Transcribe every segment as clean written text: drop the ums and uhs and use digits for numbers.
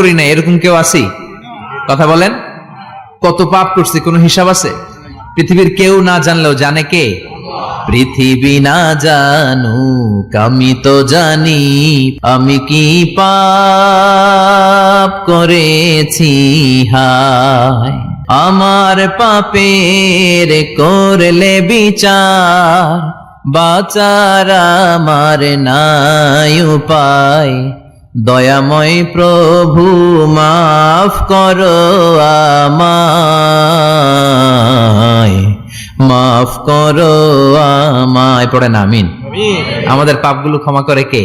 করি না, এরকম কেউ আছে? কথা বলেন, কত পাপ করছি কোনো হিসাব আছে? পৃথিবীর কেউ না জানলেও জানে কে? পৃথিবী না জানুক আমি তো জানি, আমি কি পাপ করেছি হায়। আমার পাপের করলে বিচার, বাঁচার আমার নাই উপায়। দয়াময় প্রভু মাফ করো আমায়, মাফ করো আমায়। পড়েন আমিন। আমাদের পাপগুলো ক্ষমা করে কে?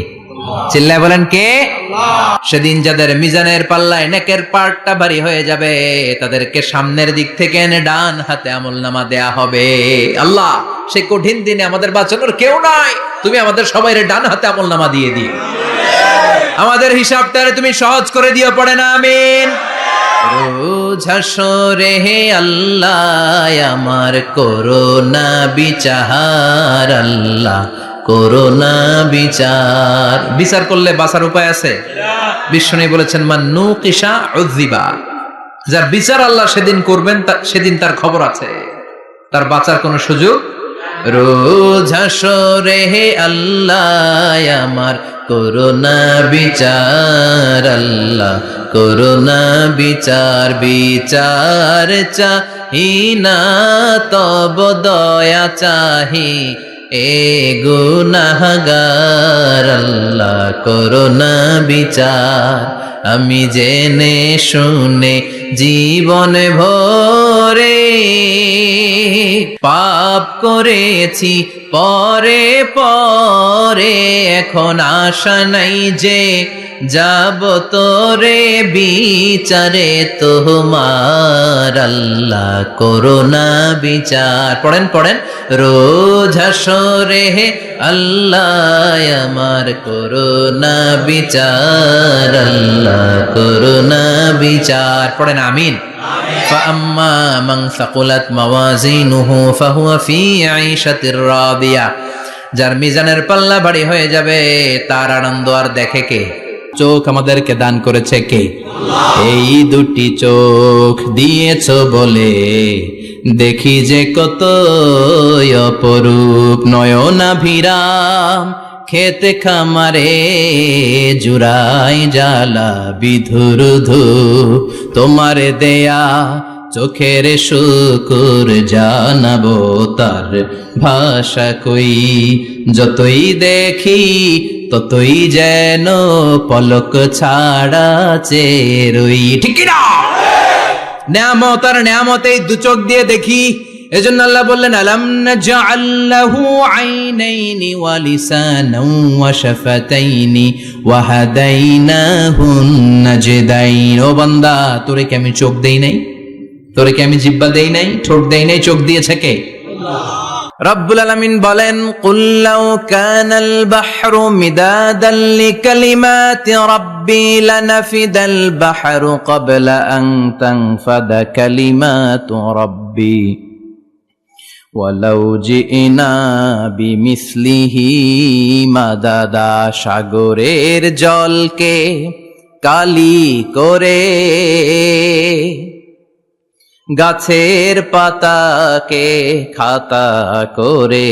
চিল্লায় বলেন কে? সেদিন যাদের মিজানের পাল্লায় নেকের পার্টটা ভারী হয়ে যাবে, তাদেরকে সামনের দিক থেকে এনে ডান হাতে আমলনামা দেয়া হবে। আল্লাহ, সেই কঠিন দিনে আমাদের বাঁচানোর কেউ নাই, তুমি আমাদের সবাইরে ডান হাতে আমলনামা দিয়ে দিও, আমাদের হিসাবটারে তুমি সহজ করে দিও। পড়েন আমিন। রোজ হাসরে হে আল্লাহ আমার করোনা বিচার, আল্লাহ করোনা বিচার। বিচার করলে বাঁচার উপায় আছে? বিশ্বনবী বলেছেন মান নুকিশা উযিবা, যার বিচার আল্লাহ সেদিন করবেন সেদিন তার খবর আছে, তার বাঁচার কোনো সুযোগ। রোজ হাসরে হে আল্লাহ আমার করোনা বিচার, আল্লাহ করোনা বিচার। বিচার চাহি না তব দয়া চাহি, এ গুনাহগার আল্লাহ করোনা বিচার। আমি জেনে শুনে জীবন ভরে পাপ করেছি পরে পরে, এখন আশা নাই যে যাব তোরে বিচারে তোমার, আল্লাহ করোনা বিচার। পড়েন পড়েন। রোজ হাসরে হে আল্লাহ আমার করোনা বিচার, আল্লাহ করোনা বিচার। পড়েন আমিন। فأما من ثقلت موازينه فهو في عيشة راضية, যার মিজানের পাল্লা ভারী হয়ে যাবে তার আনন্দ আর দেখে কে? চোখ আমাদেরকে দান করেছে কে? এই দুটি চোখ দিয়েছো বলে দেখি যে কত অপরূপ। নয়নাভিরাম খেতে খামারে জুড়াই জ্বালা বিধুরুধু, তোমার দেয়া চোখের শুকুর জানাবো তার ভাষা কই। যতই দেখি ততই যেন পলক ছাড়া চেরই। ঠিক না? নেয়ামত আর নেয়ামত এই দু চোখ দিয়ে দেখি। এজন্য আল্লাহ বললেন আলাম নাজআল লাহু আইনাইনি ওয়া লিসানান ওয়া শাফাতাইনি ওয়া হাদাইনাহুন নাজদাইন। ও বান্দা, তোরে কি আমি চোখ দেই নাই? তোরে কি আমি জিহ্বা দেই নাই? ঠোঁট দেই নাই? চোখ দিয়েছে কে? আল্লাহ। রব্বুল আলামিন বলেন কুল লাউ কানাল বাহরু মিদাদান লিকালিমাতি রাব্বি লানাফিদাল বাহরু ক্বাবলা আন তানফাদা কালিমাতু রাব্বি ওয়ালাউ জিনা বিমিসলিহি মাদাদা। সাগরের জলকে কালি করে, গাছের পাতাকে খাতা করে,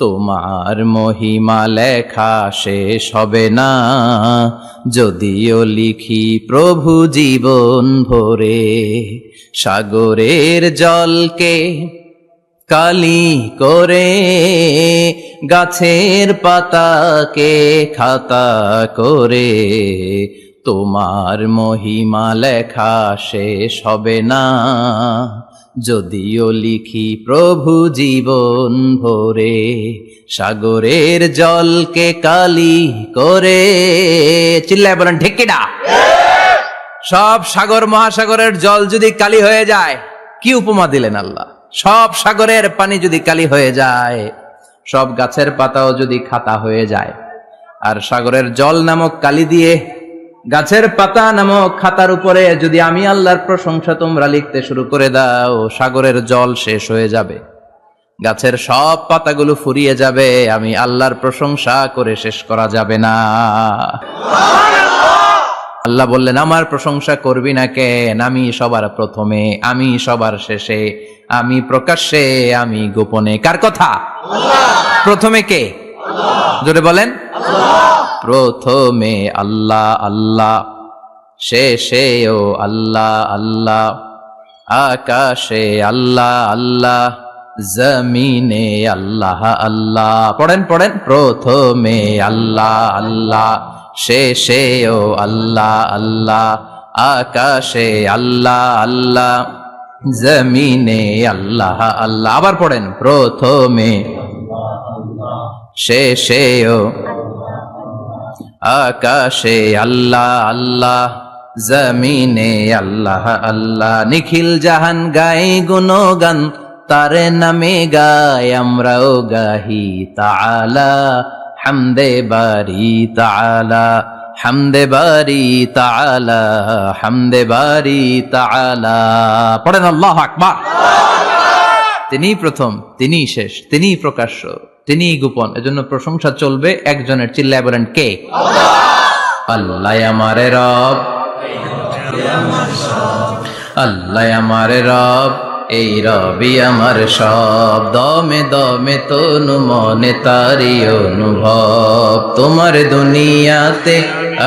তোমার মহিমা লেখা শেষ হবে না যদিও লিখি প্রভু জীবন ভরে। সাগরের জলকে কালি করে, গাছের পাতাকে খাতা করে, তোমার মহিমা লেখা শেষ হবে না যদিও লিখি প্রভু জীবন ভরে। সাগরের জলকে কালি করে। চিল্লায় বলেন ঠিক কিনা? সব সাগর মহাসাগরের জল যদি কালি হয়ে যায়, কি উপমা দিলেন আল্লাহ। সব সাগরের পানি যদি কালি হয়ে যায়, সব গাছের পাতাও যদি খাতা হয়ে যায়, আর সাগরের জল নামক কালি দিয়ে গাছের পাতা নামক খাতার উপরে যদি আমি আল্লাহর প্রশংসা তোমরা লিখতে শুরু করে দাও, সাগরের জল শেষ হয়ে যাবে, গাছের সব পাতাগুলো ফুরিয়ে যাবে, আমি আল্লাহর প্রশংসা করে শেষ করা যাবে না। আল্লাহ বললেন, আমার প্রশংসা করবি না কেন? আমি সবার প্রথমে, আমি সবার শেষে, আমি প্রকাশ্যে, আমি গোপনে। কার কথা? প্রথমে কে? জোরে বলেন। প্রথমে আল্লাহ আল্লাহ, শেষেও আল্লাহ আল্লাহ, আকাশে আল্লাহ আল্লাহ, জমিনে আল্লাহ আল্লাহ। পড়েন পড়েন। প্রথমে আল্লাহ আল্লাহ, শেষেও আল্লাহ আল্লাহ, আকাশে আল্লাহ আল্লাহ, জমিনে আল্লাহ আল্লাহ। আবার পড়েন। প্রথমে শেষেও আকাশে আল্লাহ আল্লাহ, জমিনে আল্লাহ আল্লাহ। নিখিল জাহান গায়ে গুণগান, তার নামে গায় আমরাও গাহি তাআলা, হামদে বারি তাআলা, হামদে বারি তাআলা, হামদে বারি তাআলা। পড়েন আল্লাহু আকবার। তিনি প্রথম, তিনি শেষ, তিনি প্রকাশ্য, তিনি গোপন। এজন্য প্রশংসা চলবে একজনের। চিল্লায় বলেন কে? আল্লাহ আমারে রব, আল্লাহ আমারে রব, এই রবি আমার সব। দমে দমে তনু মনে তারি অনুভব। তোমার দুনিয়াতে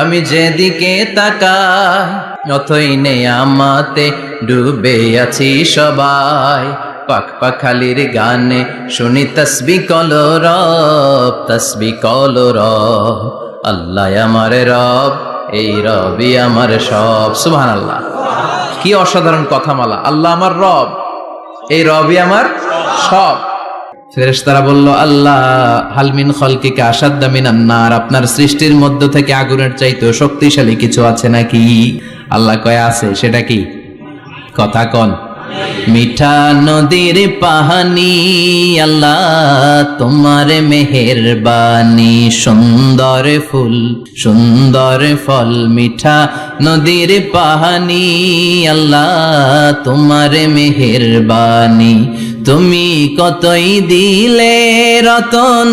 আমি যেদিকে তাকাই, অথই নেয়ামতে ডুবে আছি সবাই। পাক পাখালির গানে শুনি তসবিহ কলরব, তসবিহ কলরব। আল্লাহ আমার রব, এই রবি আমার সব। সুবহানাল্লাহ। কি অসাধারণ কথামালা। আল্লাহ আমার রব, এই রবি আমার সব। ফেরেশতারা বলল, আল্লাহ হাল মিন খালকিকা আশাদ্দা মিনান নার, আপনার সৃষ্টির মধ্য থেকে আগুনের চাইতেও শক্তিশালী কিছু আছে নাকি? আল্লাহ কয় আছে। সেটা কি? কথা কন। মিঠা নদীর পাহানি, আল্লাহ তোমার মেহেরবানি। সুন্দর ফুল সুন্দর ফল, মিঠা নদীর পাহানি, আল্লাহ তোমার মেহেরবানি। তুমি কতই দিলে রতন,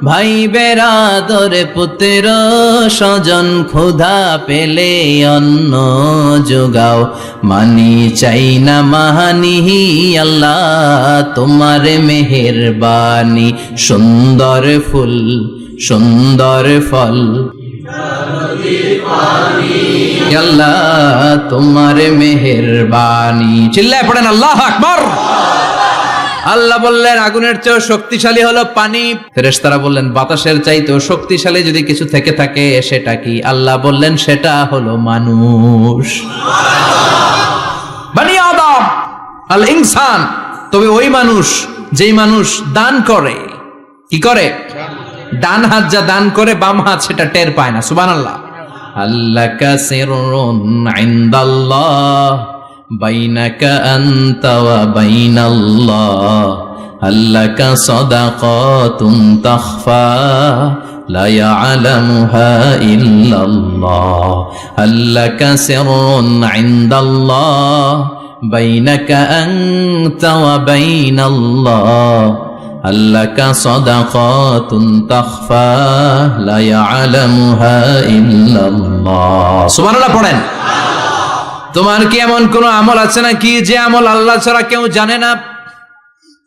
ভাই বেরাদর পুত্র স্বজন। ক্ষুধা পেলে অন্ন যোগাও, মানি চাই না মাহানি, আল্লাহ তোমার মেহেরবানি। সুন্দর ফুল সুন্দর ফল, আল্লাহ তোমার মেহেরবানি। চিল্লায় পড়েন আল্লাহু আকবার। আল্লাহ বললেন, আগুনের চেয়েও শক্তিশালী হলো পানি। ফেরেশতারা বললেন, বাতাসের চাইতেও শক্তিশালী যদি কিছু থেকে থাকে সেটা কি? আল্লাহ বললেন, সেটা হলো মানুষ। বনি আদম, আল ইনসান। তবে ওই মানুষ, যেই মানুষ দান করে। কি করে? ডান হাত যা দান করে, বাম হাত সেটা টের পায় না। সুবহানাল্লাহ। আল্লাকা সিররুন ইনদাল্লাহ, বাইনাকা আনতা ওয়া বাইনাল্লাহ। আল্লাকা সাদাকাতুন তাখফা, লা ইয়ালামুহা ইল্লাল্লাহ। আল্লাকা সিররুন ইনদাল্লাহ, বাইনাকা আনতা ওয়া বাইনাল্লাহ। আল্লাকা সাদাকাতুন তাখফা, লা ইয়ালামুহা ইল্লাল্লাহ। সুবহানাল্লাহ পড়েন। তোমার কি এমন কোন আমল আছে নাকি যে আমল আল্লাহ ছাড়া কেউ জানে না?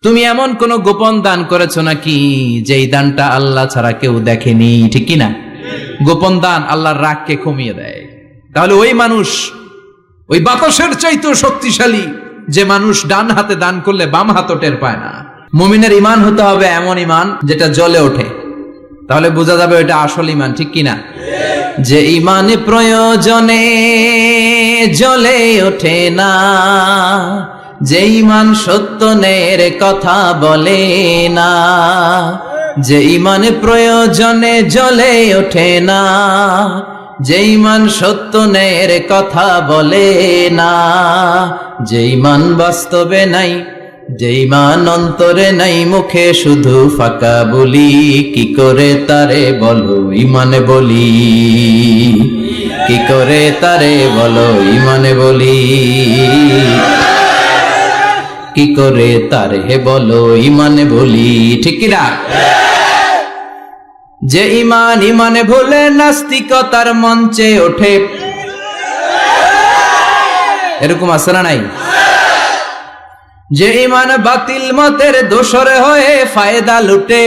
তুমি এমন কোন গোপন দান করেছো নাকি যেই দানটা আল্লাহ ছাড়া কেউ দেখেনি? ঠিক কি না? গোপন দান আল্লাহর রাগকে কমিয়ে দেয়। তাহলে ওই মানুষ, ওই বাতাসের চাইতেও শক্তিশালী যে মানুষ ডান হাতে দান করলে বাম হাতও টের পায় না। মুমিনের ঈমান হতে হবে এমন ঈমান যেটা জ্বলে ওঠে। তাহলে বোঝা যাবে ওইটা আসল ঈমান। ঠিক কি না? যে ঈমানে প্রয়োজনে জ্বলে ওঠে না, যে ঈমান সত্যের কথা বলে না। যে ঈমানে প্রয়োজনে জ্বলে ওঠে না, যে ঈমান সত্যের কথা বলে না। যে ঈমান বাস্তবে নাই, যে ঈমান অন্তরে নাই, মুখে শুধু ফাঁকা বলি। কি করে তারে বলো ঈমানে বলি? কি করে তারে বলো ঈমানে বলি? কি করে তারে বলো ঈমানে বলি? ঠিক কি না? যে ঈমান ইমানে ভুলে নাস্তিকতার মঞ্চে ওঠে, এরকম আছে না নাই? যে ইমান বাতিল মতের দোসর হয়ে ফায়দা লুটে,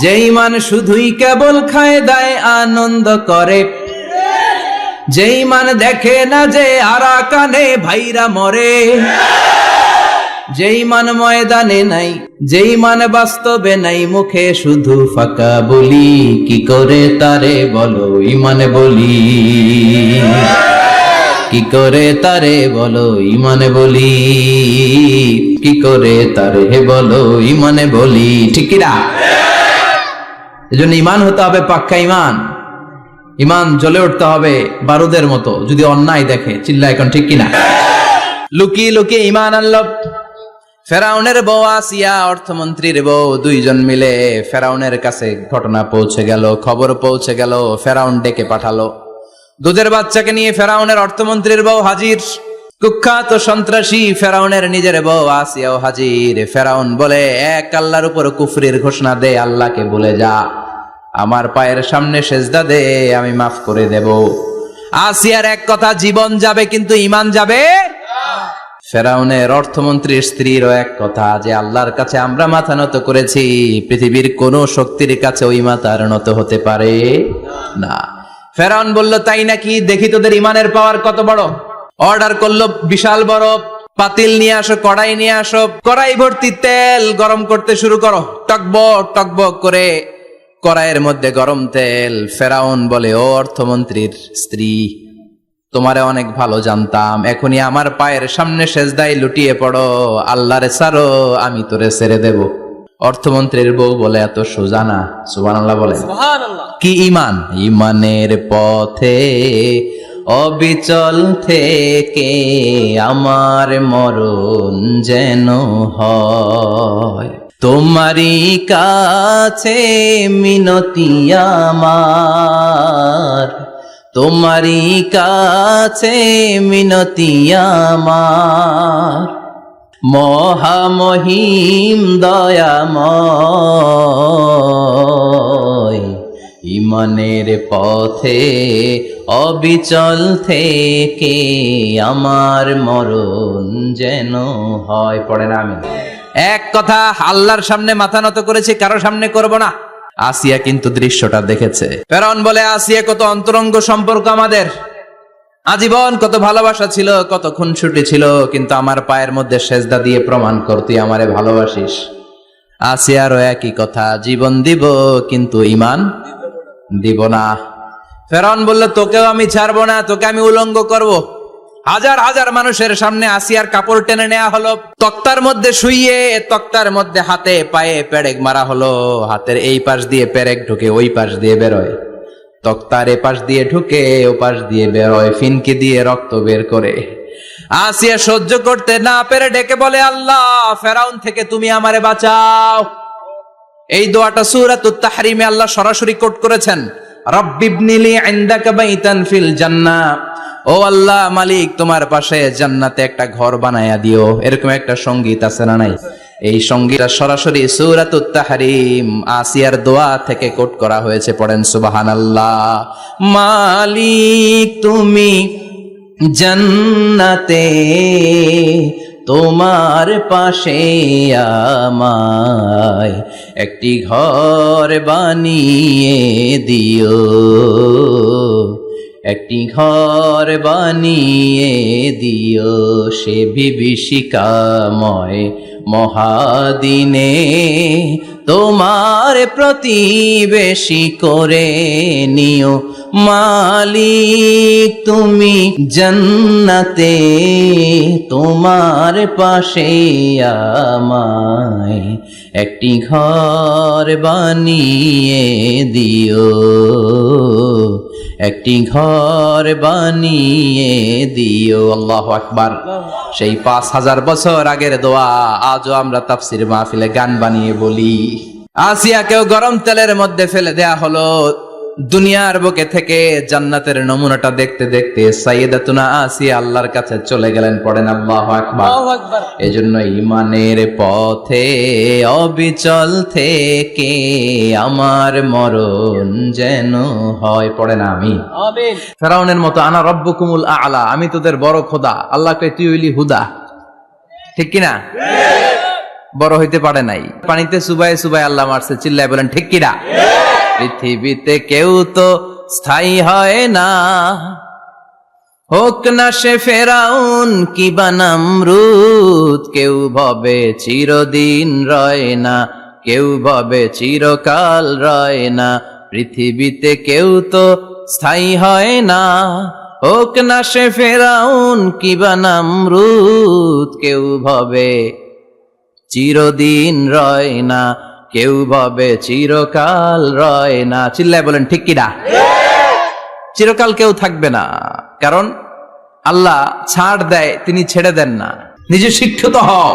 যে ইমান শুধুই কেবল খায় দায় আনন্দ করে, যে ইমান দেখে না যে আরাকানে ভাইরা মরে, যে ইমান ময়দানে নাই, যে ইমান বাস্তবে নাই, মুখে শুধু ফাঁকা বলি, কি করে তারে বলো ইমান বলি, কি করে তারে বলো ইমানে বলি, কি করে তারে বলো ইমানে বলি, ঠিক কি না? এজন্য ইমান হতে হবে পাক্কা ইমান। ইমান জ্বলে উঠতে হবে বারুদের মতো, যদি অন্যায় দেখে চিল্লা এখন, ঠিক কিনা? লুকিয়ে লুকিয়ে ইমান আনলো। ফেরাউনের বউ আসিয়া, অর্থমন্ত্রীর বউ, দুইজন মিলে ফেরাউনের কাছে ঘটনা পৌঁছে গেল, খবর পৌঁছে গেল। ফেরাউন ডেকে পাঠালো। দুধের বাচ্চাকে নিয়ে ফেরাউনের অর্থমন্ত্রীর বউ হাজির। কুখ্যাত সন্ত্রাসী ফেরাউনের নিজের বউ আসিয়াও হাজির। ফেরাউন বলে, এক আল্লাহর উপর কুফরির ঘোষণা দে, আল্লাহকে বলে যা, আমার পায়ের সামনে সেজদা দে, আমি মাফ করে দেব। আসিয়ার এক কথা, জীবন যাবে কিন্তু ইমান যাবে। ফেরাউনের অর্থমন্ত্রীর স্ত্রীরও এক কথা, যে আল্লাহর কাছে আমরা মাথা নত করেছি, পৃথিবীর কোন শক্তির কাছে ওই মাথার নত হতে পারে না। ফেরাউন বলল, তাই নাকি? দেখি তোদের ইমানের পাওয়ার কত বড়। অর্ডার করলো, বিশাল বড় পাতিল নিয়ে আসো, কড়াই নিয়ে আসো, কড়াই ভর্তি তেল গরম করতে শুরু করো। টকবক টকবক করে কড়াইয়ের মধ্যে গরম তেল। ফেরাউন বলে, ও অর্থমন্ত্রীর স্ত্রী, তোমারে অনেক ভালো জানতাম, এখনই আমার পায়ের সামনে সেজদায় লুটিয়ে পড়ো, আল্লাহরে ছাড়ো, আমি তোরে ছেড়ে দেব। অর্থমন্ত্রীর বউ বলে, এত সোজা না। সুবহানাল্লাহ বলে। কি ইমান? ইমানের পথে অবিচল থেকে আমার মরণ যেন হয়, তোমারই কাছে মিনতি আমার, তোমারই কাছে মিনতি আমার, মহামহিম দয়াময়, ইমানের পথে অবিচল থেকে আমার মরণ যেন হয়। পড়েন আমিন। এক কথা, আল্লাহর সামনে মাথা নত করেছি, কারো সামনে করব না। আসিয়া কিন্তু দৃশ্যটা দেখেছে। ফেরাউন বলে, আসিয়া, কত অন্তরঙ্গ সম্পর্ক আমাদের, আজীবন কত ভালোবাসা ছিল, কত খুনসুটি ছিল, কিন্তু আমার পায়ের মধ্যে সেজদা দিয়ে প্রমাণ কর তুই আমারে ভালোবাসিস। আসিয়ারও একই কথা, জীবন দিব কিন্তু ইমান দিব না। ফেরাউন বলল, তোকেও আমি ছাড়বো না, তোকে আমি উলঙ্গ করব। হাজার হাজার মানুষের সামনে আসিয়ার কাপড় টেনে নেওয়া হলো, তক্তার মধ্যে শুইয়ে তক্তার মধ্যে হাতে পায়ে পেরেক মারা হলো। হাতের এই পাশ দিয়ে পেরেক ঢুকে ওই পাশ দিয়ে বেরোয়, তক্তার এ পাশ দিয়ে ঢুকে ও পাশ দিয়ে বেরোয়, ফিনকি দিয়ে রক্ত বের করে। আসিয়া সহ্য করতে না পেরে ডেকে বলে, আল্লাহ, ফেরাউন থেকে তুমি আমারে বাঁচাও। এই দোয়াটা সূরাতুত তাহরিমে আল্লাহ সরাসরি কোট করেছেন, রব্বিবনিলি ইনদাকা বাইতান ফিল জান্নাহ, ও আল্লাহ মালিক, তোমার পাশে জান্নাতে একটা ঘর বানায়া দিও। এরকম একটা সঙ্গীত আছে না নাই? এই সঙ্গীতটা সরাসরি সূরাতুত তাহরিম আসিয়ার দোয়া থেকে কোট করা হয়েছে। পড়েন সুবহানাল্লাহ। মালিক তুমি জান্নাতে, তোমার পাশে আমায় একটি ঘর বানিয়ে দিও, একটি ঘর বানিয়ে দিও, সে বিভীষিকাময় মহাদিনে তোমার প্রতিবেশী করে নিও। মালিক তুমি জান্নাতে, তোমার পাশে আমায় একটি ঘর বানিয়ে দিও, একটি ঘর বানিয়ে দিও। আল্লাহু আকবার। সেই 5000 বছর আগের দোয়া আজও আমরা তাফসীর মাহফিলে গান বানিয়ে বলি। আসিয়াকেও গরম তেলের মধ্যে ফেলে দেয়া হলো, দুনিয়ার বুকে থেকে জান্নাতের নমুনাটা দেখতে দেখতে সাইয়েদাতুনা আসিয়া আল্লাহর কাছে চলে গেলেন। পড়েন আল্লাহু আকবার। এজন্য ঈমানের পথে অবিচল থেকে আমার মরণ যেন হয়। পড়েন আমিন। ফেরাউনের মতো আনা রব্বুকুমুল আ'লা, আমি তোদের বড় খোদা। আল্লাহকে তুই হইলি হুদা, ঠিক কিনা? বড় হইতে পারে নাই, পানিতে সুবাই সুবাই আল্লাহ মারছে, চিল্লায় বলেন ঠিক কিনা? পৃথিবীতে কেউ তো স্থায়ী হয় না, হোক না সে ফেরাউন কিবা নমরুদ। কেউ ভাবে চিরদিন রয় না, কেউ ভাবে চিরকাল রয় না। পৃথিবীতে কেউ তো স্থায়ী হয় না, হোক না সে ফেরাউন কিবা নমরুদ। কেউ ভাবে চিরদিন রয় না, কেউ ভাবে চিরকাল রয় না। চিল্লায় বলেন ঠিক কিনা? চিরকাল কেউ থাকবে না, কারণ আল্লাহ ছাড় দেয়, তিনি ছেড়ে দেন না। নিজে শিক্ষিত হও,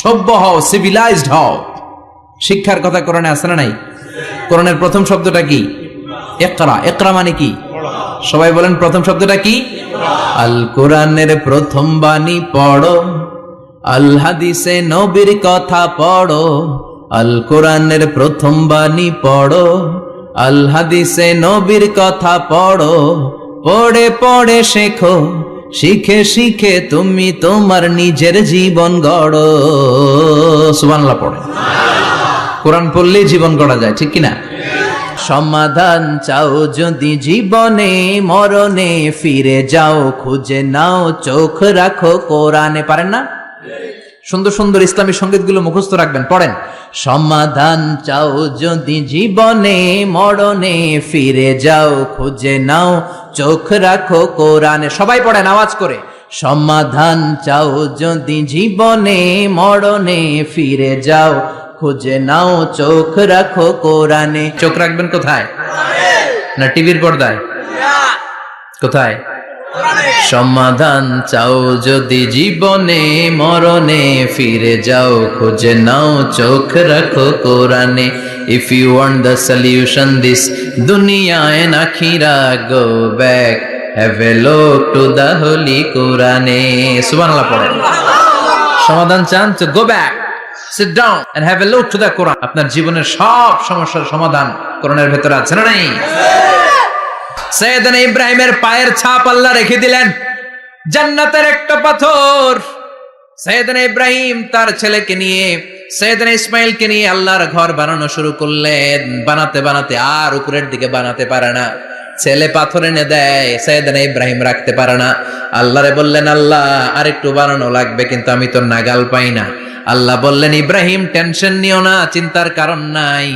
সভ্য হও, সিভিলাইজড হও। শিক্ষার কথা কোরআনে আছে না নাই? কোরআনের প্রথম শব্দটা কি? ইকরা। ইকরা মানে কি? সবাই বলেন প্রথম শব্দটা কি? আল কোরআনের প্রথম বাণী পড়ো, আল হাদিসে নবীর কথা পড়ো। আল কোরআনের প্রথম বাণী পড়ো, আল হাদিসে নবীর কথা পড়ো। পড়ে পড়ে শেখো, শিখে শিখে তুমি তোমার নিজের জীবন গড়ো। সুবহানাল্লাহ পড়ে। কোরআন পড়লেই জীবন গড়া যায়, ঠিক কিনা? সমাধান চাও যদি জীবনে, মরণে ফিরে যাও, খুঁজে নাও, চোখ রাখো কোরআনে। পারেন না? সুন্দর সুন্দর ইসলামী সঙ্গীতগুলো মুখস্থ রাখবেন, পড়েন। সমাধান চাও যদি জীবনে, মরণে ফিরে যাও, খুঁজে নাও, চোখ রাখো কোরআনে। সবাই পড়েন আওয়াজ করে। সমাধান চাও যদি জীবনে, মরণে ফিরে যাও, খুঁজে নাও, চোখ রাখো কোরআনে। চোখ রাখবেন কোথায়? না টিভির পর্দায়? কোথায়? সমাধান চাও যদি জীবনে, মরণে ফিরে যাও, খুঁজে নাও, চোখ রাখো কোরআনে। If you want the solution this dunya and akhirah, go back, have a look to the holy Quran. সুবহানাল্লাহ পড়েন। সমাধান চান তো go back, sit down and have a look to the Quran. আপনার জীবনের সব সমস্যার সমাধান কোরআনের ভেতরে আছে না নাই? সাইয়েদনা ইব্রাহিমের পায়ের ছাপ আল্লাহ রেখে দিলেন জান্নাতের একটা পাথর। সাইয়েদনা ইব্রাহিম তার ছেলেকে নিয়ে, সাইয়েদনা ইসমাইলকে নিয়ে আল্লাহর ঘর বানানো শুরু করলেন। বানাতে বানাতে আর উপরের দিকে বানাতে পারে না, ছেলে পাথর এনে দেয়, সাইয়েদনা ইব্রাহিম রাখতে পারে না। আল্লাহরে বললেন, আল্লাহ আরেকটু বানানো লাগবে, কিন্তু আমি তো নাগাল পাই না। আল্লাহ বললেন, ইব্রাহিম টেনশন নিও না, চিন্তার কারণ নাই।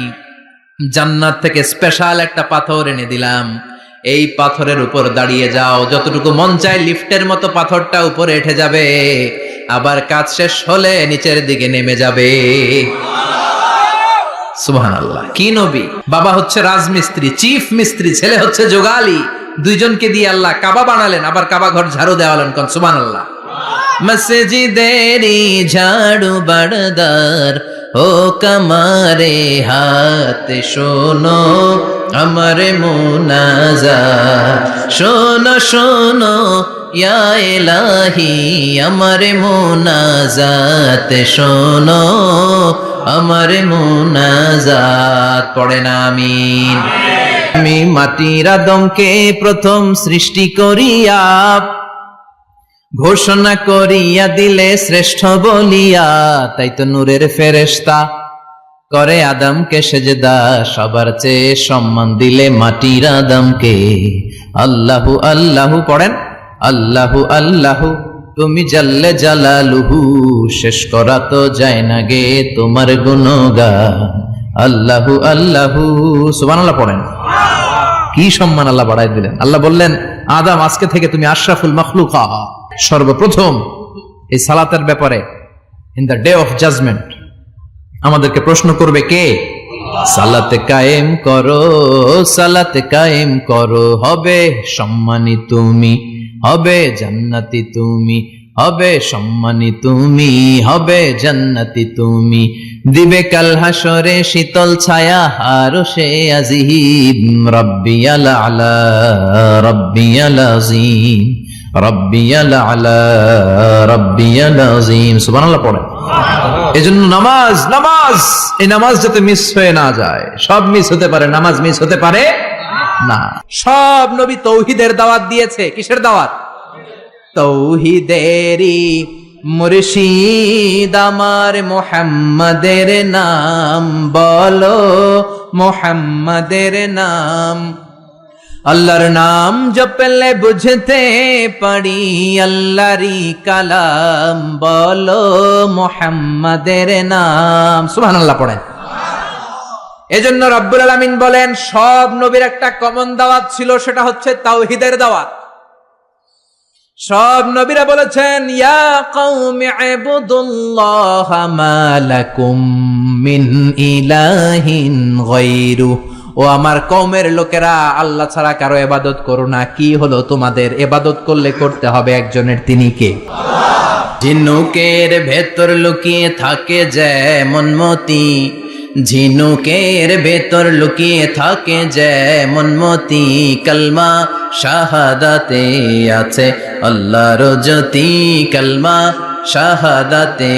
জান্নাত থেকে স্পেশাল একটা পাথর এনে দিলাম, এই পাথরের উপর দাঁড়িয়ে যাও, যতটুকু মন চায় লিফটের মতো পাথরটা উপরে উঠে যাবে, আবার কাজ শেষ হলে নিচের দিকে নেমে যাবে। সুবহানাল্লাহ। কি নবী! বাবা হচ্ছে রাজমিস্ত্রি, চিফ মিস্ত্রি, ছেলে হচ্ছে যোগালী। দুইজনকে দিয়ে আল্লাহ কাবা বানালেন, আবার কাবা ঘর ঝাড়ু দেওয়ালেন। কোন সুবহানাল্লাহ। মসজিদেরি ঝাড়ু বারদার ও কমারে হাত, শোনো আমার মুনাজাত, শোনো শোনো ইয়া ইলাহি আমার মুনাজাত, শোনো আমার মুনাজাত। পড়েন আমিন। আমি মাটির আদমকে প্রথম সৃষ্টি করিয়া, ঘোষণা করিয়া দিলে শ্রেষ্ঠ বলিয়া, তাই তো নূরের ফেরেশতা করে আদমকে সেজদা, সবার চেয়ে সম্মান দিলে মাটির আদমকে। আল্লাহু আল্লাহু পড়েন। আল্লাহু আল্লাহু তুমি জাল্লে জালালুহু, শেষ করা তো যায় না গে তোমার গুণগান। আল্লাহু আল্লাহু সুবহানাল্লাহ পড়েন। কি সম্মান আল্লাহ বাড়াই দিলেন। আল্লাহ বললেন, আদম আজকে থেকে তুমি আশরাফুল মাখলুকা। সর্বপ্রথম এই সালাতের ব্যাপারে in the day of judgment আমাদেরকে প্রশ্ন করবে কে? সালাতে কায়েম করো, সালাতে কায়েম করো, হবে সম্মানী তুমি, হবে জান্নাতি তুমি, হবে সম্মানী তুমি, হবে জান্নাতি তুমি। দিবে কাল হাসরে শীতল ছায়া আরশে আজিম। রব্বিয়াল আলা রব্বিয়াল আযীম রব্বিয়াল আলা রব্বিয়াল আযীম। সুবহানাল্লাহ পড়ে। এজন্য নামাজ নামাজ এই নামাজ যাতে মিস হয়ে না যায়। সব মিস হতে পারে, নামাজ মিস হতে পারে না। সব নবী তৌহিদের দাওয়াত দিয়েছে। কিসের দাওয়াত? তৌহিদেরই মুর্শিদ আমার মুহাম্মাদের নাম বলো, মুহাম্মাদের নাম। আল্লাহর নাম জপলে বুঝতে পারি আল্লাহরই কালাম বলো, মুহাম্মাদের নাম। সুবহানাল্লাহ পড়েন। এজন্য রব্বুল আলামিন বলেন সব নবীর একটা কমন দাওয়াত ছিল, সেটা হচ্ছে তাওহীদের দাওয়াত। সব নবীরা বলেছেন ইয়া কওমি ইবুদুল্লাহা মা লাকুম মিন ইলাহিন গায়রু। ও আমার কওমের লোকেরা, আল্লাহ ছাড়া কারো ইবাদত করো না। কি হলো তোমাদের? ইবাদত করলে করতে হবে একজনের, তিনি কে? ঝিনুকের ভেতর লুকিয়ে থাকে যেমন মতি, ঝিনুকের ভেতর লুকিয়ে থাকে যেমন মতি, কালমা শাহাদাতে আছে আল্লাহর জ্যোতি, কালমা শাহাদাতে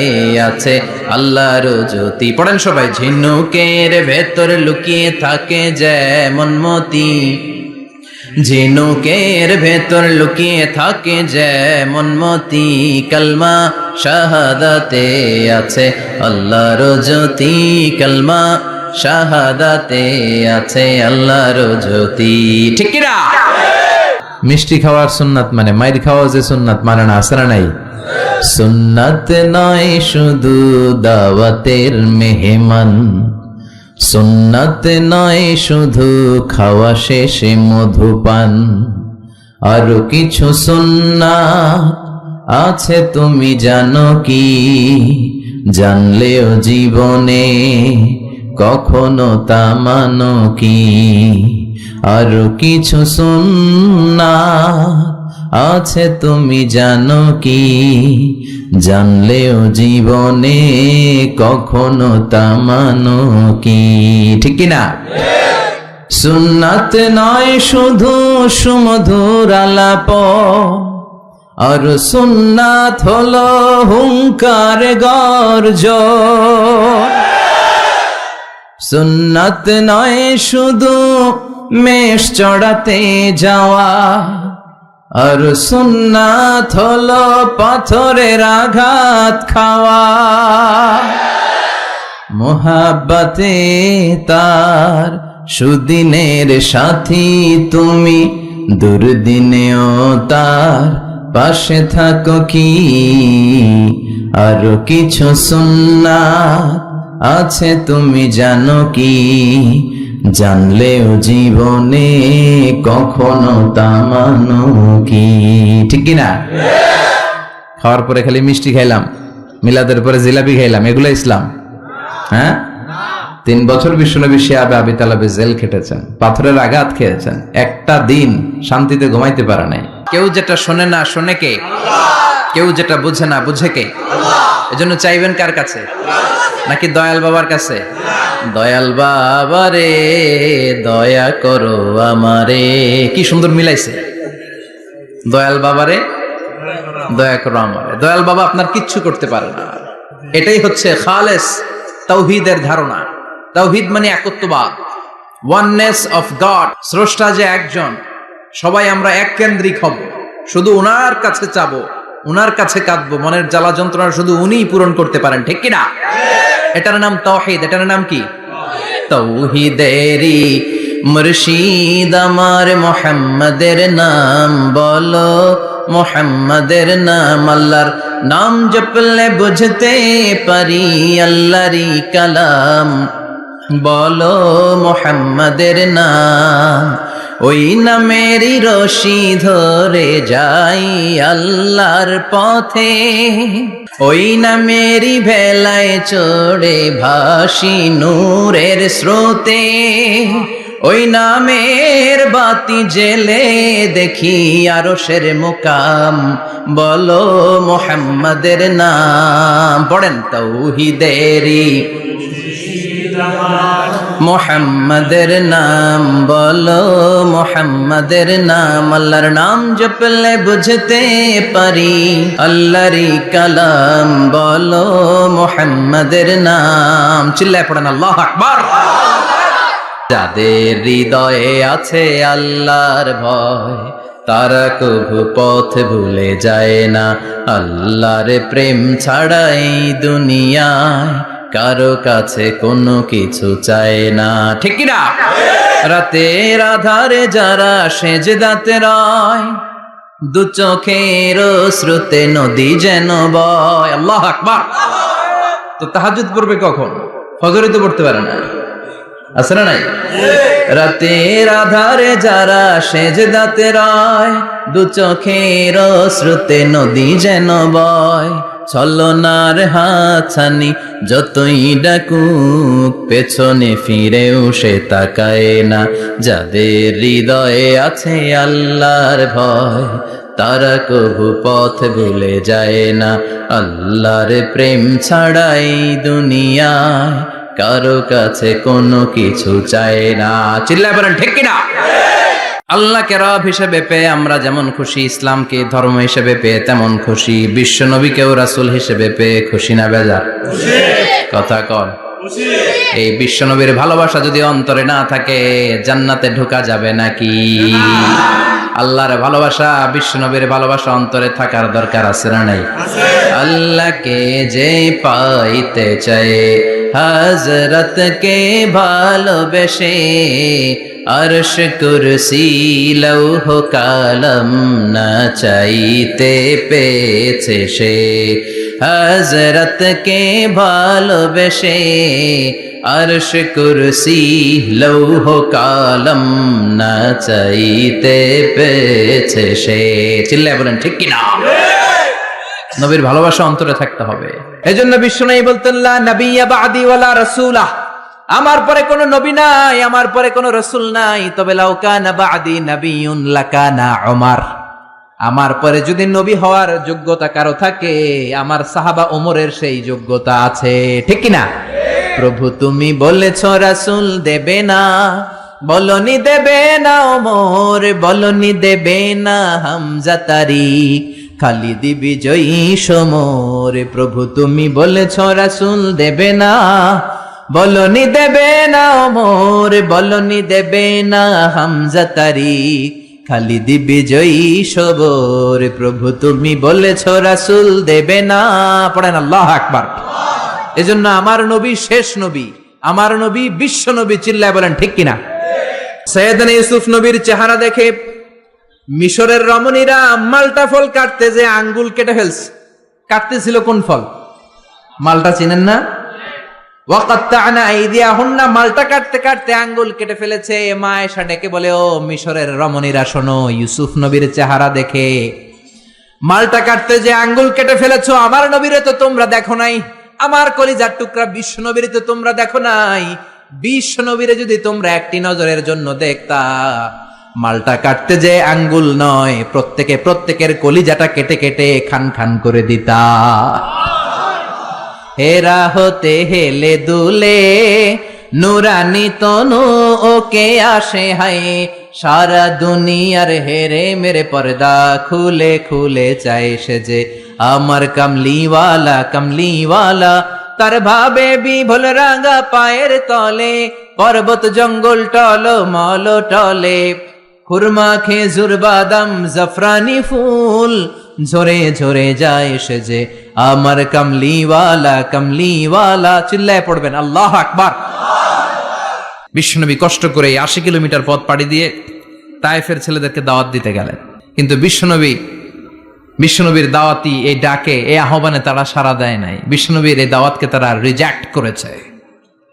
আছে আল্লাহর জ্যোতি। পড়েন সবাই। ঝিনুকের ভেতর লুকিয়ে থাকে যেমন মতি, ঝিনুকের ভেতর লুকিয়ে থাকে যেমন মতি, কালমা শাহাদাতে আছে আল্লাহর জ্যোতি, কালমা শাহাদাতে আছে আল্লাহর জ্যোতি। ঠিক কি না? মিষ্টি খাওয়ার সুন্নাত মানে মাইর খাওয়া যে সুন্নাত মানে না, আছে না নাই? সুন্নাত নয় শুধু দাওয়াতের মেহমান, সুন্নাত নয় শুধু খাওয়া শেষে মধুপান, আরো কিছু সুন্নাত আছে তুমি জানো কি? জানলেও জীবনে কখনো তা মানো কি? আরো কিছু সুন্নাত আছে তুমি জানো কি? জানলেও জীবনে কখনো তা মানো কি? ঠিক না? সুন্নাত নয় শুধু সুমধুর আলাপ, আর সুন্নাত হলো হুঙ্কার গর্জন। সুন্নাত নয় শুধু মেষ চড়াতে যাওয়া, আর সুন্নাত হলো পাথরের আঘাত খাওয়া। মোহাব্বতে তার সুদিনের সাথী তুমি, দুর্দিনেও তার পাশে থাকো কি? আরো কিছু সুন্নাত আছে তুমি জানো কি? জানলেও জীবনে কখনো তা মানো কি? ঠিক না? খাওয়ার পরে খালি মিষ্টি খাইলাম, মিলাদের পরে জিলাপি খাইলাম, এগুলো ইসলাম? হ্যাঁ, 3 বছর বিশ্বনবী শিয়াবে আবি তালেবে জেল খেটেছেন, পাথরের আঘাত খেয়েছেন, একটা দিন শান্তিতে ঘুমাইতে পারে নাই। কেউ যেটা শোনে না শোনে কে? কেউ যেটা বুঝে না বুঝে কে? এজন্য চাইবেন কার কাছে? নাকি দয়াল বাবার কাছে? দয়াল বাবা রে দয়া করো আমারে। কি সুন্দর মিলাইছে, দয়াল বাবারে দয়া করো আমারে। দয়াল বাবা আপনার কিচ্ছু করতে পারে না। এটাই হচ্ছে খালেস তাওহীদের ধারণা। তাওহীদ মানে একত্ববাদ, ওয়াননেস অফ গড। স্রষ্টা যে একজন, সবাই আমরা এক কেন্দ্রিক হব, শুধু উনার কাছে চাবো, উনার কাছে কাঁদবো, মনের জ্বালা যন্ত্রণা শুধু উনিই পূরণ করতে পারেন। ঠিক কিনা? এটার নাম তাওহীদ। এটার নাম কি? তাওহীদেরই মুর্শিদ আমার মুহাম্মাদের নাম বলো, মুহাম্মাদের নাম। আল্লাহর নাম জপলে বুঝতে পারি আল্লাহরই কালাম বলো, মুহাম্মাদের নাম। ওই নামেরই রশি ধরে যাই আল্লাহর পথে, ওই নামেরই ভেলায় চড়ে ভাসি নূরের স্রোতে, ওই নামের বাতি জেলে দেখি আরশের মুকাম, বলো মুহাম্মাদের নাম। পড়েন তাওহীদেরই মুহাম্মাদের নাম, বলো মুহাম্মাদের নাম। আল্লাহর নাম জপলে বুঝতে পারি আল্লাহরই কালাম, বলো মুহাম্মাদের নাম। চিল্লায় পড়েন আল্লাহু আকবার। যাদের হৃদয়ে আছে আল্লাহর ভয়, তারা কভু পথ ভুলে যায় না। আল্লাহর প্রেম ছাড়া এই দুনিয়ায় কারো কাছে কোনো কিছু চায় না, ঠিক কি না? রাতের আধারে যারা সেজদাতে রয়, দু চোখের শ্রুতে নদী যেন বয়। আল্লাহু আকবার। তো তাহাজ্জুদ পড়বে কখন? ফজরে তো পড়তে পারে না, আছে না নাই? রাতের আধারে যারা সেজদাতে রয়, দু চোখের শ্রুতে নদী যেন বয়। ছলনার হাতছানি যতই ডাকুক, পেছনে ফিরেও সে তাকায় না। যাদের হৃদয়ে আছে আল্লাহর ভয়, তারা কভু পথ ভুলে যায় না। আল্লাহর প্রেম ছাড়াই দুনিয়ায় কারো কাছে কোনো কিছু চায় না। চিল্লায় বলেন ঠিক কিনা? আল্লাহকে রব হিসেবে পেয়ে আমরা যেমন খুশি, ইসলামকে ধর্ম হিসেবে পেয়ে তেমন খুশি, বিশ্ব নবীকেও রাসূল হিসেবে পেয়ে খুশি না বেজার? কথা কন। এই বিশ্ব নবীর ভালোবাসা যদি অন্তরে না থাকে, জান্নাতে ঢোকা যাবে নাকি? আল্লাহর ভালোবাসা, বিশ্ব নবীর ভালোবাসা অন্তরে থাকার দরকার আছে না নাই? আল্লাহকে যে পাইতে চায়, হযরতকে ভালোবেসে, আরশ কুরসি লৌহ কালাম না চাইতে পেয়েছে সে। হযরতকে ভালোবেসে, আরশ কুরসি লৌহ কালাম না চাইতে পেয়েছে সে। চিল্লায় বলেন ঠিক কিনা? নবীর ভালোবাসা অন্তরে থাকতে হবে। এজন্য বিশ্বনবী বলতেন, লা নাবিয়্যা বা'দি ওয়ালা রাসূলা, আমার পরে কোনো নবী নাই, আমার পরে কোনো রাসূল নাই। তবে লাউ কানা বা'দি নাবিয়্যুন লাকানা উমর, আমার পরে যদি নবী হওয়ার যোগ্যতা কারো থাকে, আমার সাহাবা ওমরের সেই যোগ্যতা আছে, ঠিক কি না? প্রভু তুমি বলেছো রাসূল দেবে না, বলনি দেবে না ওমর, বলনি দেবে না হামজা তারিক, খালিদ বিজয়ী সমর। প্রভু তুমি বলেছো রাসূল দেবে না, বলনি দেবে না ওমর, বলনি দেবে না হামজা তারিক, খালিদ বিজয়ী সবর। প্রভু তুমি বলেছো রাসূল দেবে না। পড়েন আল্লাহু আকবার। এজন্য আমার নবী শেষ নবী, আমার নবী বিশ্ব নবী। চিল্লায় বলেন ঠিক কিনা? সৈয়দনা ইউসুফ নবীর চেহারা দেখে মিশরের রমণীরা মালটা ফল কাটতে যে আঙ্গুল কেটে ফেলছে। কাটতেছিল কোন ফল? মালটা চিনেন না? ওয়াকাত্তা'না আইদিয়াহুন্না, মালটা কাটতে কাটতে আঙ্গুল কেটে ফেলেছে। মা আয়েশা ডেকে বলে, ও মিশরের রমণীরা শোনো, ইউসুফ নবীর চেহারা দেখে মালটা কাটতে যে আঙ্গুল কেটে ফেলেছো, আমার নবীরে তো তোমরা দেখো নাই, আমার কলিজার টুকরা বিশ্ব নবীরে তো তোমরা দেখো নাই। বিশ্ব নবীরে যদি তোমরা একটি নজরের জন্য দেখতা, মালটা কাটতে যে আঙ্গুল নয়, প্রত্যেকের কলিজাটা কেটে কেটে খান খান করে দিতা। হেরা হতে হেলে দুলে নুরানি তনু ওকে আসে হায়, সারা দুনিয়ার হেরে মেরে পর্দা খুলে খুলে চায় সে যে আমার কামলিওয়ালা কামলিওয়ালা। তার ভাবে বিভোল রাঙা পায়ের তলে, পর্বত জঙ্গল টল মল টলে, খুরমা খেজুর বাদাম জাফরানি ফুল ঝরে ঝরে যায় সে যে আমার কামলিওয়ালা কামলিওয়ালা। চিল্লায় পড়বেন আল্লাহু আকবার। বিশ্বনবী কষ্ট করে 80 কিলোমিটার পথ পাড়ি দিয়ে তায়েফের ছেলেদেরকে দাওয়াত দিতে গেলেন, কিন্তু বিশ্বনবীর দাওয়াতি এই ডাকে, এই আহ্বানে তারা সাড়া দেয় নাই। বিশ্বনবীর এই দাওয়াতকে তারা রিজেক্ট করেছে,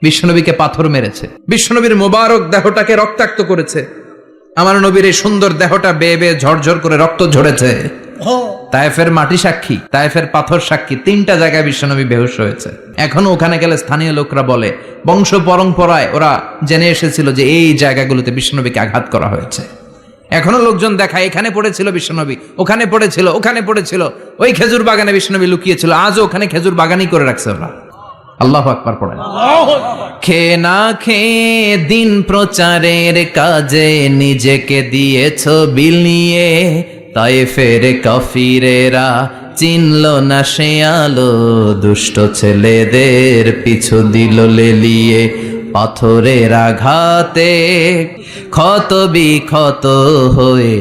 বিশ্বনবীকে পাথর মেরেছে, বিশ্বনবীর মোবারক দেহটাকে রক্তাক্ত করেছে। আমার নবীর এই সুন্দর দেহটা বেয়ে বেয়ে ঝরঝর করে রক্ত ঝরেছে। তায়েফের মাটি সাক্ষী, তায়েফের পাথর সাক্ষী, 3টা জায়গায় বিশ্বনবী বেহুশ হয়েছে। এখনো ওখানে গেলে স্থানীয় লোকরা বলে, বংশ পরম্পরায় ওরা জেনে এসেছিল যে এই জায়গাগুলোতে বিশ্বনবীকে আঘাত করা হয়েছে। এখনো লোকজন দেখায় এখানে পড়েছিল বিশ্বনবী, ওখানে পড়েছিল, ওখানে পড়েছিল, ওই খেজুর বাগানে বিশ্বনবী লুকিয়েছিল, আজও ওখানে খেজুর বাগানই করে রাখছে ওরা। আল্লাহু আকবার পড়েন। খেয়ে না খেয়ে দিন প্রচারের কাজে নিজেকে দিয়েছ বিলিয়ে, তায়েফের কাফিরেরা চিনল না সে আলো, দুষ্ট ছেলেদের পিছু দিল লেলিয়ে। পাথরের আঘাতে ক্ষত বিক্ষত হয়ে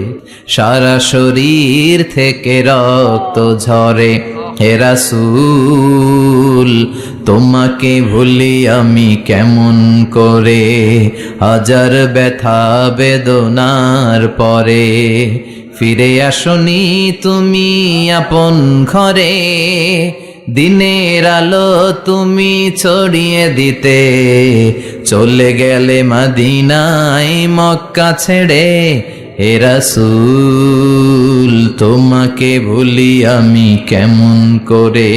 সারা শরীর থেকে রক্ত ঝরে। হে রাসূল তোমাকে ভুলি আমি কেমন করে, হাজার ব্যথা বেদনার পরে। ফিরে আসনি তুমি আপন ঘরে, দিনের আলো তুমি ছড়িয়ে দিতে। চলে গেলে মদিনায় মক্কা ছেড়ে। হে রাসূল তোমাকে ভুলি আমি কেমন করে,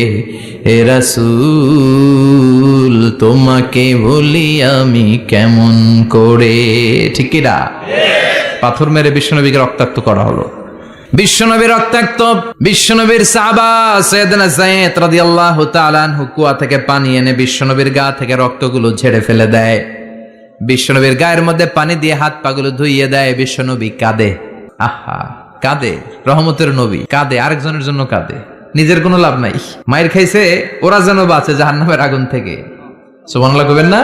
হে রাসূল তোমাকে ভুলি আমি কেমন করে। ঠিক কি না? পাথর মেরে বিশ্বনবীকে রক্তাক্ত করা হলো। বিশ্বনবী রক্তাক্ত, বিশ্বনবীর সাহাবা সাইয়েদনা যায়েদ রাদিয়াল্লাহু তাআলা আনহু কুয়া থেকে পানি এনে বিশ্বনবীর গা থেকে রক্তগুলো ঝেড়ে ফেলে দেয়। বিশ্বনবীর গায়ের মধ্যে পানি দিয়ে হাত পাগুলো ধুইয়ে দেয়। বিশ্বনবী কাঁদে, আহা কাঁদে, রহমতের নবী কাঁদে, আরেকজনের জন্য কাঁদে, নিজের কোনো লাভ নাই। মায়ের খাইছে, ওরা যেন বাঁচে জাহান্নামের আগুন থেকে। সুবহানাল্লাহ কইবেন না?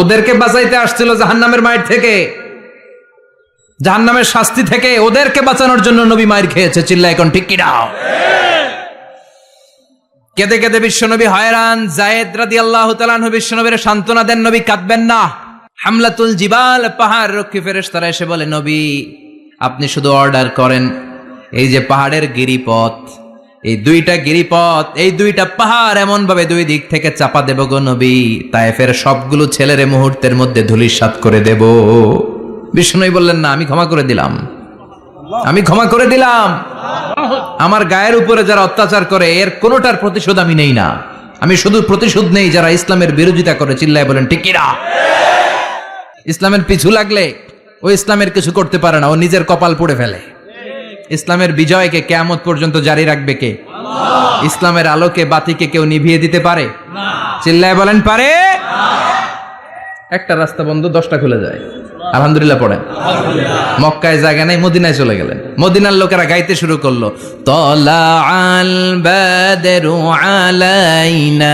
ওদেরকে বাঁচাইতে আসছিল জাহান্নামের মায়ের থেকে, জাহান্নামের শাস্তি থেকে, ওদেরকে বাঁচানোর জন্য নবী মায়ের খেয়েছে। চিল্লায় এখন ঠিক কি না? কেঁদে কেঁদে বিশ্বনবী হয়রান। যায়েদ রাদিয়াল্লাহু তাআলা আনহু বিশ্বনবীর সান্ত্বনা দেন, নবী কাঁদবেন না। হামলাতুল জিবাল, পাহাড় রক্ষী ফেরেশতারা এসে বলে, নবী আপনি শুধু অর্ডার করেন, এই যে পাহাড়ের গিরিপথ, এই 2টা গিরিপথ, এই 2টা পাহাড় এমন ভাবে 2 দিক থেকে চাপা দেব গো নবী, তায়েফের সবগুলো ছেলেরে মুহূর্তের মধ্যে ধূলিসাৎ করে দেব। বিষ্ণুই বললেন, না আমি ক্ষমা করে দিলাম, আমি ক্ষমা করে দিলাম। আমার গায়ের উপরে যারা অত্যাচার করে এর কোনোটার প্রতিশোধ আমি নেই না, আমি শুধু প্রতিশোধ নেই যারা ইসলামের বিরোধিতা করে। চিল্লায় বলেন ঠিক কি না? ইসলামের পিছু লাগলে ও ইসলামের কিছু করতে পারে না, ও নিজের কপাল পুড়ে ফেলে। ইসলামের বিজয়কে কিয়ামত পর্যন্ত জারি রাখবে কে? আল্লাহ। ইসলামের আলোকে বাতিকে কেউ নিভিয়ে দিতে পারে না? চিল্লায় বলেন পারে না। একটা রাস্তা বন্ধ, 10টা খুলে যায়। আলহামদুলিল্লাহ পড়েন। মক্কায় জায়গা নাই, মদিনায় চলে গেলেন। মদিনার লোকেরা গাইতে শুরু করলো, তলা আল বাদরু আলাইনা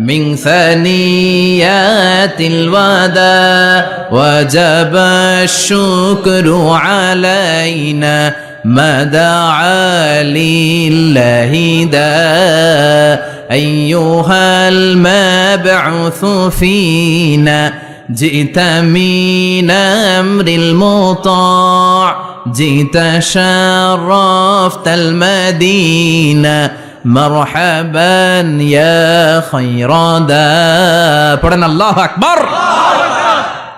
মিন সানিয়াতিল ওয়াদা ওয়াজাবা শুকরু আলাইনা মাদা লিল্লাহি দা আইয়ুহাল মাবউসু ফিনা جئت من أمر المطاع جئت شرفت المدينة مرحبا يا خير دا পড়েন আল্লাহু আকবার।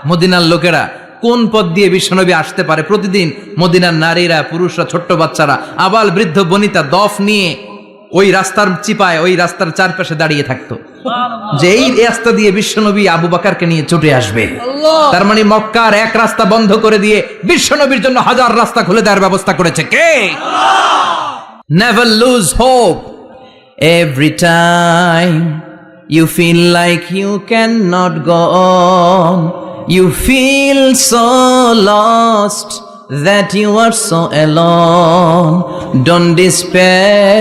মদিনার লোকেরা কোন পথ দিয়ে বিশ্বনবী আসতে পারে? প্রতিদিন মদিনার নারীরা, পুরুষরা, ছোট্ট বাচ্চারা, আবাল বৃদ্ধ বনিতা দফ নিয়ে ওই রাস্তার চিপায়, ওই রাস্তার চারপাশে দাঁড়িয়ে থাকতো যে এই রাস্তা দিয়ে বিশ্বনবী আবু বকরকে নিয়ে ছুটে আসবে। তার মানে মক্কার এক রাস্তা বন্ধ করে দিয়ে বিশ্বনবীর জন্য হাজার রাস্তা খুলে দেওয়ার ব্যবস্থা করেছে কে? Never lose hope. Every time you feel like you cannot go on, you feel so lost that you are so alone. Don't despair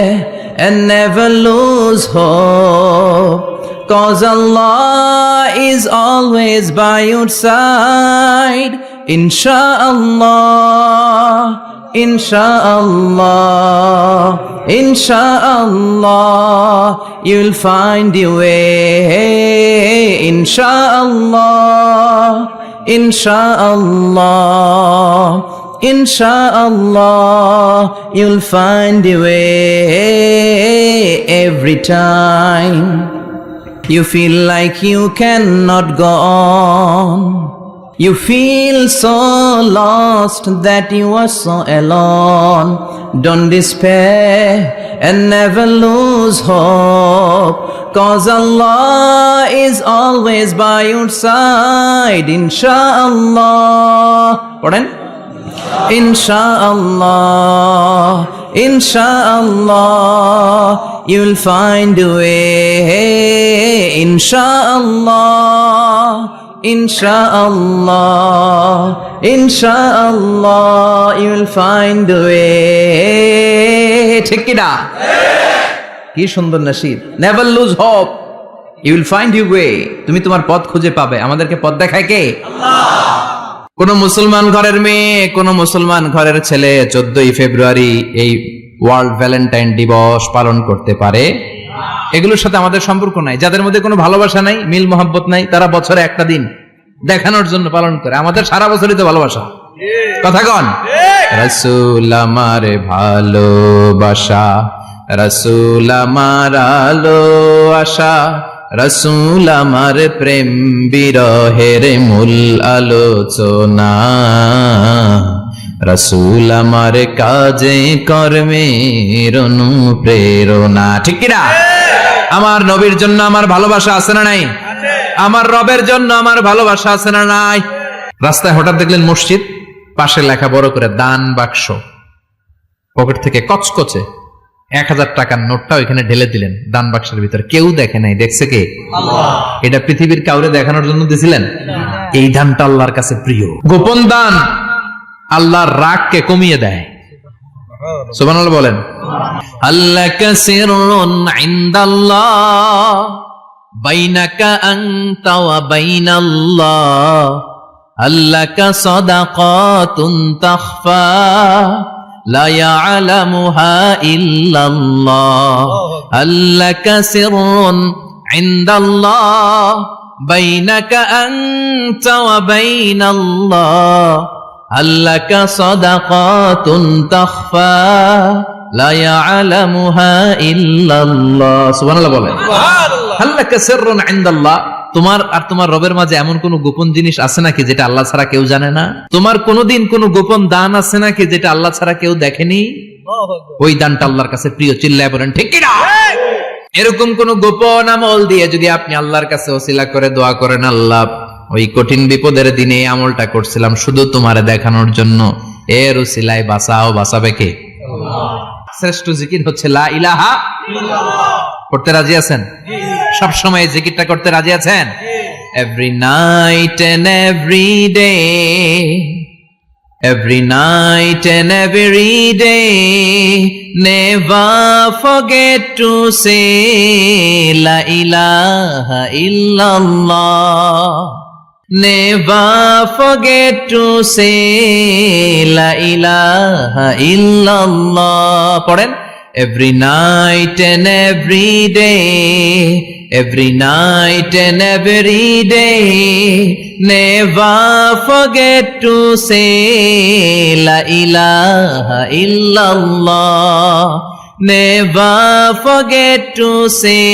and never lose hope, 'cause Allah is always by your side. Insha'Allah, Insha'Allah, Insha'Allah, you'll find your way. Insha'Allah, Insha'Allah, Insha'Allah, you'll find a way. Every time you feel like you cannot go on, You feel so lost that you are so alone. Don't despair and never lose hope, 'cause Allah is always by your side, inshallah. Pardon? Inshallah, inshallah, you'll find a way, inshallah, inshallah, inshallah, you'll find a way. ঠিক কি না? কি সুন্দর নসিব। Never lose hope, you will find your way. তুমি তোমার পথ খুঁজে পাবে। আমাদেরকে পথ দেখায় কে? আল্লাহ। কোন মুসলমান ঘরের মেয়ে, কোন মুসলমান ঘরের ছেলে 14ই ফেব্রুয়ারি এই ওয়ার্ল্ড ভ্যালেন্টাইন দিবস পালন করতে পারে? এগুলোর সাথে আমাদের সম্পর্ক নাই। যাদের মধ্যে কোনো ভালোবাসা নাই, মিল মোহাব্বত নাই, তারা বছরে একটা দিন দেখানোর জন্য পালন করে। আমাদের সারা বছরই তো ভালোবাসা। কথা কন? রাসূল আমার ভালোবাসা, রাসূল আমার আলো আশা, রাসূল আমার প্রেম বিরহের মূল আলোচনা, রাসূল আমার কাজে কর্মের অনুপ্রেরণা। ঠিক কি না? আমার নবীর জন্য আমার ভালোবাসা আছে না নাই? আমার রবের জন্য আমার ভালোবাসা আছে না নাই? রাস্তায় হঠাৎ দেখলেন মসজিদ, পাশে লেখা বড় করে দান বাক্স, পকেট থেকে কচকচে 1000 টাকার নোটটা ওইখানে ঢেলে দিলেন দান বাক্সের ভিতরে। কেউ দেখে নাই, দেখছে কে? আল্লাহ। এটা পৃথিবীর কাউরে দেখানোর জন্য দিছিলেন? এই দানটা আল্লাহর কাছে প্রিয়। গোপন দান আল্লাহর রাগকে কমিয়ে দেয়। সুবহানাল্লাহ বলেন। আল্লাকা সিররুন ইনদাল্লাহ বাইনাকা আনতা ওয়া বাইনাল্লাহ, আল্লাকা সাদাকাতুন তাখফা লা ইয়ালামুহা ইল্লাল্লাহ, আল্লাকা সিররুন ইনদাল্লাহ বাইনাকা আনতা ওয়া বাইনাল্লাহ, আল্লাকা সাদাকাতুন তাখফা লা ইয়ালামুহা ইল্লাল্লাহ। সুবহানাল্লাহ বলেন। সুবহানাল্লাহ। আল্লাকা সিররুন ইনদাল্লাহ, তোমার আর তোমার রবের মাঝে এমন কোন গোপন জিনিস আছে নাকি যেটা আল্লাহ ছাড়া কেউ জানে না? তোমার কোনদিন কোন গোপন দান আছে নাকি যেটা আল্লাহ ছাড়া কেউ দেখেনি? ওই দানটা আল্লাহর কাছে প্রিয়। চিল্লায় বলেন ঠিক কি না? এরকম কোন গোপন আমল দিয়ে যদি আপনি আল্লাহর কাছে ওসিলা করে দোয়া করেন, আল্লাহ ওই কঠিন বিপদের দিনে এই আমলটা করছিলাম শুধু তোমারে দেখানোর জন্য, এর ওসিলায় বাঁচাও, বাঁচাবে কে? আল্লাহ। শ্রেষ্ঠ জিকির হচ্ছে লা ইলাহা ইল্লাল্লাহ। করতে রাজি আছেন? সব সময় জিকিরটা করতে রাজি আছেন? Every night and every day, every night and every day, never forget to say la ilaha illallah, never forget to say la ilaha illallah. পড়েন। Every night and every day, every night and every day, never forget to say la ilaha illallah, never forget to say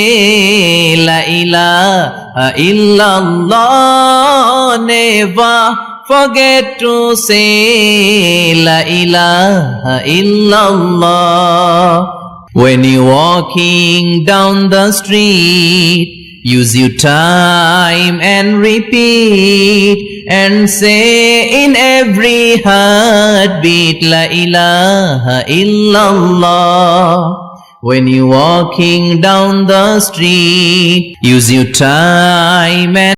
la ilaha illallah, never forget to say la ilaha illallah. When you're walking down the street, use your time and repeat and say in every heartbeat la ilaha illallah. When you're walking down the street, use your time and